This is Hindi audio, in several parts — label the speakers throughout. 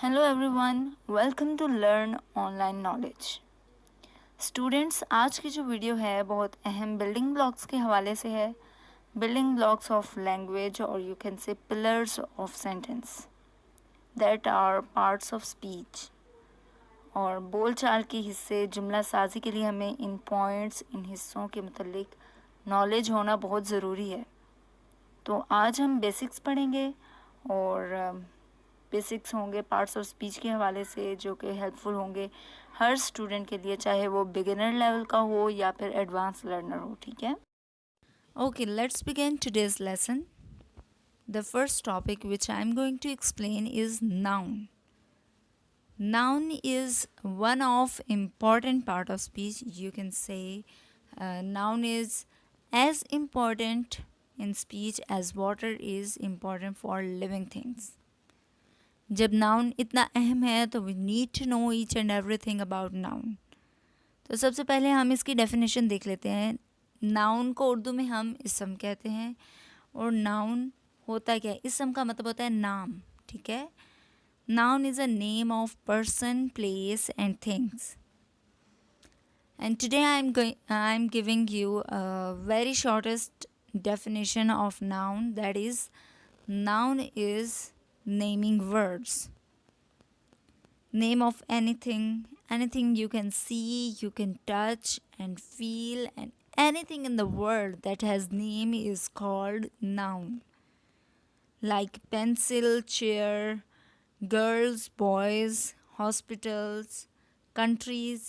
Speaker 1: Hello everyone, welcome to learn online knowledge. Students, आज की जो वीडियो है बहुत अहम बिल्डिंग ब्लॉक्स के हवाले से है। बिल्डिंग ब्लॉक्स ऑफ लैंग्वेज, और you can say pillars of sentence that are parts of speech. और बोलचाल के हिस्से जुमला साजी के लिए हमें इन पॉइंट्स, इन हिस्सों के मुतल्लिक नॉलेज होना बहुत ज़रूरी है। तो आज हम बेसिक्स पढ़ेंगे और बेसिक्स होंगे पार्ट्स ऑफ स्पीच के हवाले से, जो कि हेल्पफुल होंगे हर स्टूडेंट के लिए, चाहे वो बिगिनर लेवल का हो या फिर एडवांस लर्नर हो। ठीक है, okay, let's begin today's lesson. The first topic which I am going to explain is noun. Noun is one of important part of speech. You can say noun is as important in speech as water is important for living things. जब नाउन इतना अहम है तो we need to know each and everything about noun. तो सबसे पहले हम इसकी डेफिनेशन देख लेते हैं। नाउन को उर्दू में हम इसम कहते हैं, और नाउन होता क्या है? इसम का मतलब होता है नाम, ठीक है। Noun is a name of person, place and things. And today I am giving you a very shortest definition of noun, that is, noun is naming words. Name of anything you can see, you can touch and feel, and anything in the world that has name is called noun. Like pencil, chair, girls, boys, hospitals, countries,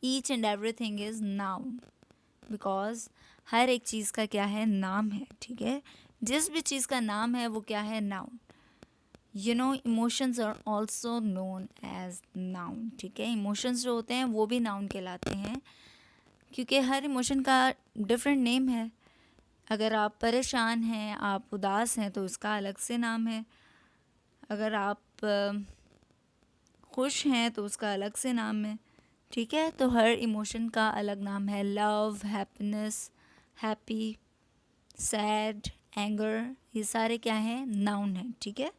Speaker 1: each and everything is noun, because हर एक चीज़ का क्या है? नाम है, ठीक है। जिस भी चीज़ का नाम है वो क्या है? Noun. You know, emotions are also known as noun, ठीक है। इमोशंस जो होते हैं वो भी नाउन कहलाते हैं, क्योंकि हर इमोशन का डिफरेंट नेम है। अगर आप परेशान हैं, आप उदास हैं, तो उसका अलग से नाम है। अगर आप खुश हैं तो उसका अलग से नाम है, ठीक है। तो हर इमोशन का अलग नाम है। Love, happiness, happy, sad, anger, ये सारे क्या हैं? नाउन हैं, ठीक है।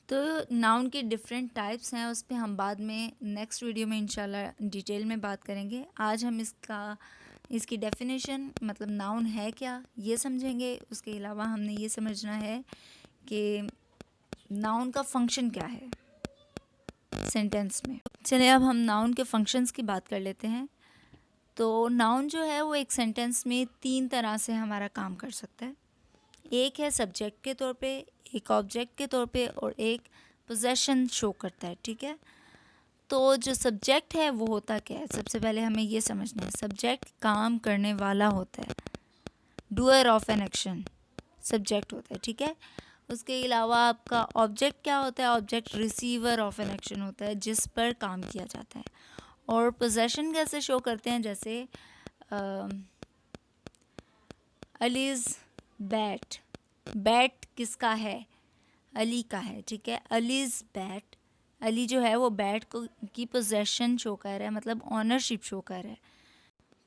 Speaker 1: तो नाउन के डिफरेंट टाइप्स हैं, उस पर हम बाद में नेक्स्ट वीडियो में इंशाल्लाह डिटेल में बात करेंगे। आज हम इसकी डेफिनेशन, मतलब नाउन है क्या, ये समझेंगे। उसके अलावा हमने ये समझना है कि नाउन का फंक्शन क्या है सेंटेंस में। चलिए अब हम नाउन के फंक्शंस की बात कर लेते हैं। तो नाउन जो है वो एक सेंटेंस में 3 तरह से हमारा काम कर सकता है। एक है सब्जेक्ट के तौर पे, एक ऑब्जेक्ट के तौर पे, और एक पोजेशन शो करता है, ठीक है। तो जो सब्जेक्ट है वो होता क्या है? सबसे पहले हमें ये समझना है, सब्जेक्ट काम करने वाला होता है, doer of an action subject होता है, ठीक है। उसके अलावा आपका ऑब्जेक्ट क्या होता है? Object receiver of an action होता है, जिस पर काम किया जाता है। और पोजेशन कैसे शो करते हैं? जैसे अलीज़ बैट, बैट किसका है? अली का है, ठीक है। अलीज़ बैट, अली जो है वो बैट को की पोजेशन शो कर रहा है, मतलब ऑनरशिप शो कर रहा है।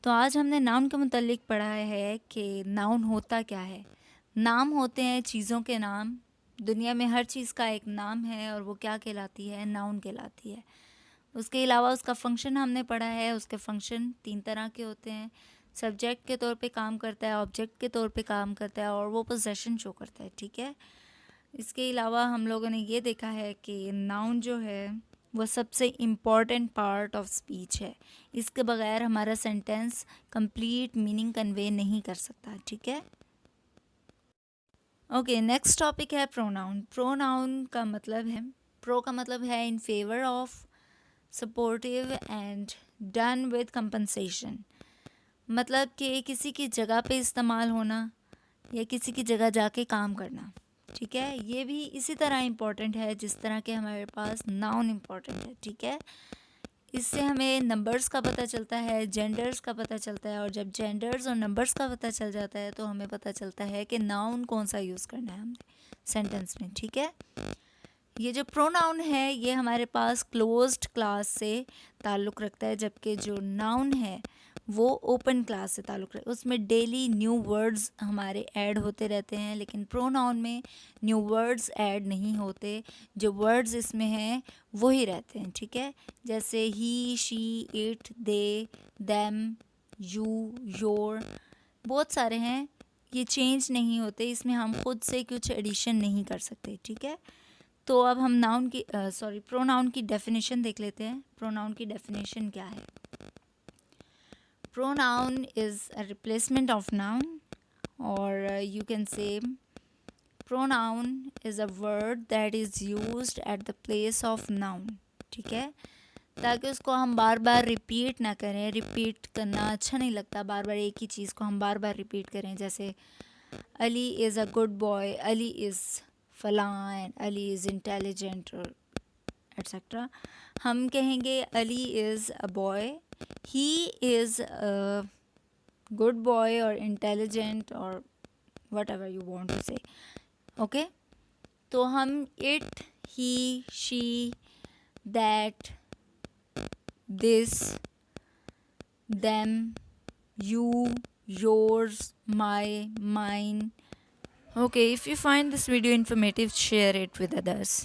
Speaker 1: तो आज हमने नाउन के मुतालिक पढ़ा है कि नाउन होता क्या है। नाम होते हैं चीज़ों के नाम। दुनिया में हर चीज़ का एक नाम है, और वो क्या कहलाती है? नाउन कहलाती है। उसके अलावा उसका फंक्शन हमने पढ़ा है। उसके फंक्शन 3 तरह के होते हैं। सब्जेक्ट के तौर पे काम करता है, ऑब्जेक्ट के तौर पे काम करता है, और वो पोजेशन शो करता है, ठीक है। इसके अलावा हम लोगों ने ये देखा है कि नाउन जो है वो सबसे इम्पॉर्टेंट पार्ट ऑफ स्पीच है। इसके बगैर हमारा सेंटेंस कंप्लीट मीनिंग कन्वे नहीं कर सकता, ठीक है। ओके, नेक्स्ट टॉपिक है प्रोनाउन। प्रोनाउन का मतलब है, प्रो का मतलब है in favour of, supportive and done with compensation. मतलब कि किसी की जगह पे इस्तेमाल होना या किसी की जगह जाके काम करना, ठीक है। ये भी इसी तरह इम्पोर्टेंट है जिस तरह के हमारे पास नाउन इम्पोर्टेंट है, ठीक है। इससे हमें नंबर्स का पता चलता है, जेंडर्स का पता चलता है, और जब जेंडर्स और नंबर्स का पता चल जाता है तो हमें पता चलता है कि नाउन कौन सा यूज़ करना है हमने सेंटेंस में, ठीक है। ये जो प्रोनाउन है ये हमारे पास क्लोज्ड क्लास से ताल्लुक़ रखता है, जबकि जो नाउन है वो ओपन क्लास से ताल्लुक़ रखता है, उसमें डेली न्यू वर्ड्स हमारे ऐड होते रहते हैं। लेकिन प्रोनाउन में न्यू वर्ड्स ऐड नहीं होते, जो वर्ड्स इसमें हैं वही रहते हैं, ठीक है। जैसे he, she, it, they, them, you, your, बहुत सारे हैं, ये चेंज नहीं होते, इसमें हम खुद से कुछ एडिशन नहीं कर सकते, ठीक है। तो अब हम प्रोनाउन की डेफिनेशन देख लेते हैं। प्रोनाउन की डेफिनेशन क्या है? Pronoun is a replacement of noun, or you can say pronoun is a word that is used at the place of noun, ठीक है, ताकि उसको हम बार बार रिपीट ना करें। रिपीट करना अच्छा नहीं लगता, बार बार एक ही चीज़ को हम बार बार रिपीट करें। जैसे Ali is a good boy, Ali is फलां, एंड अली इज़ इंटेलिजेंट, और एट्सेट्रा। हम कहेंगे Ali is a boy, he is a good boy or intelligent or whatever you want to say, okay। तो हम it, he, she, that, this, them, you, yours, my, mine, okay। If you find this video informative, share it with others.